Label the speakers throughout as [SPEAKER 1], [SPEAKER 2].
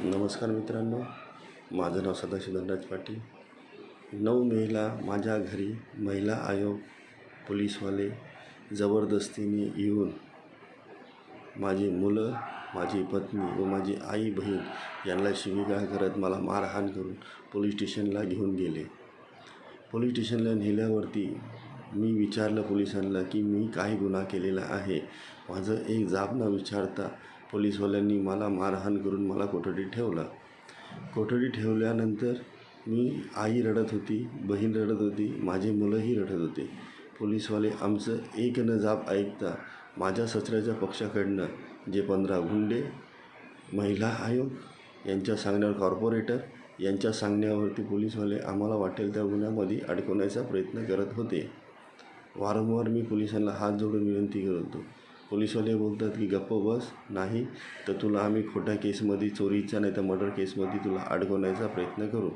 [SPEAKER 1] नमस्कार मित्रांनो, माझं नाव सदाशिव धनराज पाटील. 9 मेला माझ्या घरी महिला आयोग पोलीसवाले जबरदस्तीने येऊन माझी मुलं, माझी पत्नी व माझी आई बहीण यांना शिवीगाळ करत मला मारहाण करून पोलीस स्टेशनला घेऊन गेले. पोलीस स्टेशनला नेल्यावरती मी विचारलं पोलिसांना की मी काय गुन्हा केलेला आहे. माझं एक जाब न विचारता पोलीसवाल्यांनी मला मारहाण करून मला कोठडीत ठेवलं. कोठडीत ठेवल्यानंतर आई रडत होती, बहीण रडत होती, माझे मुलंही रडत होते. पोलीसवाले आमचं एक न जाब ऐकता माझ्या ससऱ्याच्या पक्षाकडनं जे 15 गुंडे, महिला आयोग यांच्या सांगण्यावर कॉर्पोरेटर यांच्या सांगण्यावरती पोलीसवाले आम्हाला वाटेल त्या गुन्ह्यामध्ये अडकवण्याचा प्रयत्न करत होते. वारंवार मी पोलिसांना हात जोडून विनंती करत होतो. पोलीसवाले बोलतात की गप्प बस, नाही तर तुला आम्ही खोट्या केसमध्ये, चोरीच्या नाही तर मर्डर केसमध्ये तुला अडकवण्याचा प्रयत्न करू.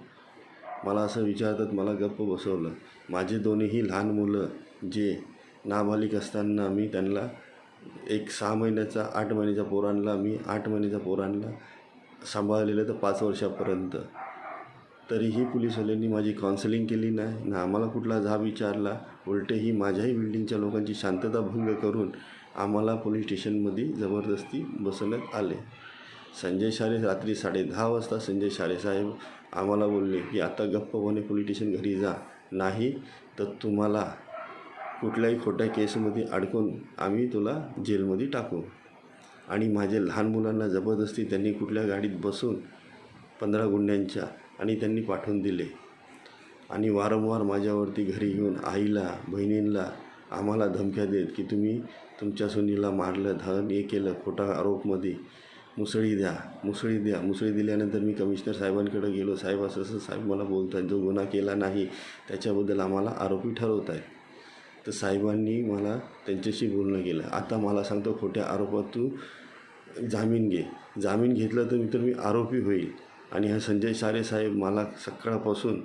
[SPEAKER 1] मला असं विचारतात, मला गप्प बसवलं. माझे दोन्हीही लहान मुलं जे नाबालिग असताना मी त्यांना एक 6 महिन्याचा 8 महिन्याच्या पोरांना मी 8 महिन्याच्या पोरांना सांभाळलेलं तर 5 वर्षापर्यंत. तरीही पोलीसवाल्यांनी माझी काउन्सिलिंग केली नाही, ना आम्हाला कुठला जाब विचारला. उलटेही माझ्याही बिल्डिंगच्या लोकांची शांतता भंग करून आम्हाला पोलीस स्टेशनमध्ये जबरदस्ती बसवण्यात आले. संजय शारे रात्री 10:30 वाजता संजय शारे साहेब आम्हाला बोलले की आता गप्पपणे पोलीस स्टेशन घरी जा, नाही तर तुम्हाला कुठल्याही खोट्या केसमध्ये अडकून आम्ही तुला जेलमध्ये टाकू. आणि माझ्या लहान मुलांना जबरदस्ती त्यांनी कुठल्या गाडीत बसून 15 गुंड्यांच्या आणि त्यांनी पाठवून दिले. आणि वारंवार माझ्यावरती घरी येऊन आईला, बहिणींना आम्हाला धमक्या देत की तुम्ही तुमच्या सुनीला मारलं, हे केलं, खोटा आरोपमध्ये मुसळी द्या. मुसळी दिल्यानंतर मी कमिशनर साहेबांकडे गेलो. साहेब असं साहेब मला बोलतात, जो गुन्हा केला नाही त्याच्याबद्दल आम्हाला आरोपी ठरवत आहेत. तर साहेबांनी मला त्यांच्याशी बोलणं केलं. आता मला सांगतो खोट्या आरोपात तू जामीन घे. जामीन घेतलं तर मी आरोपी होईल. आणि हा संजय शारे साहेब मला सकाळपासून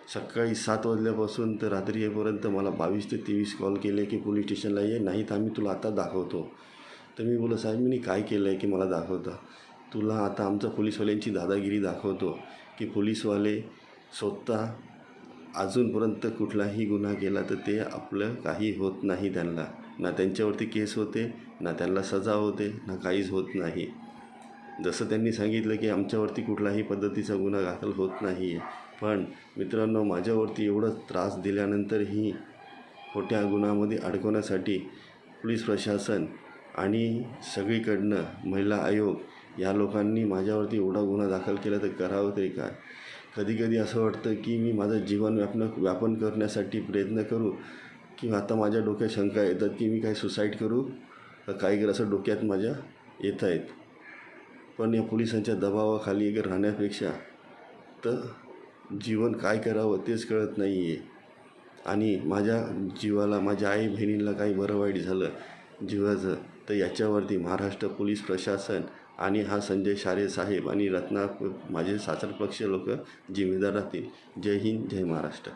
[SPEAKER 1] सकाळी 7 वाजल्यापासून तर रात्री येईपर्यंत मला 22 ते 23 कॉल केले की पोलीस स्टेशनला ये, नाही तर आम्ही तुला आता दाखवतो. तर मी बोललो, साहेब मी काय केलं आहे की मला दाखवता? तुला आता आमचं पोलीसवाल्यांची दादागिरी दाखवतो की पोलीसवाले स्वतः अजूनपर्यंत कुठलाही गुन्हा केला तर ते आपलं काही होत नाही. त्यांना ना त्यांच्यावरती केस होते, ना त्यांना सजा होते, ना काहीच होत नाही. जसं त्यांनी सांगितलं की आमच्यावरती कुठलाही पद्धतीचा गुन्हा दाखल होत नाही आहे. पण मित्रांनो, माझ्यावरती एवढं त्रास दिल्यानंतरही खोट्या गुन्ह्यामध्ये अडकवण्यासाठी पोलीस प्रशासन आणि सगळीकडनं महिला आयोग या लोकांनी माझ्यावरती एवढा गुन्हा दाखल केला तर करावं तरी काय? कधी असं वाटतं की मी माझं जीवन व्यापन करण्यासाठी प्रयत्न करू, की आता माझ्या डोक्यात शंका येतात की मी काय सुसाईड करू तर काय करू, असं डोक्यात माझ्या येत आहेत. पण या पोलिसांच्या दबावाखाली राहण्यापेक्षा तर जीवन काय करावं तेच कळत नाही आहे. आणि माझ्या जीवाला, माझ्या आई बहिणींना काही बरं वाईट झालं जीवाचं, तर याच्यावरती महाराष्ट्र पोलीस प्रशासन आणि हा संजय शारे साहेब आणि माझे सासर पक्ष लोक जिम्मेदार राहतील. जय हिंद, जय महाराष्ट्र.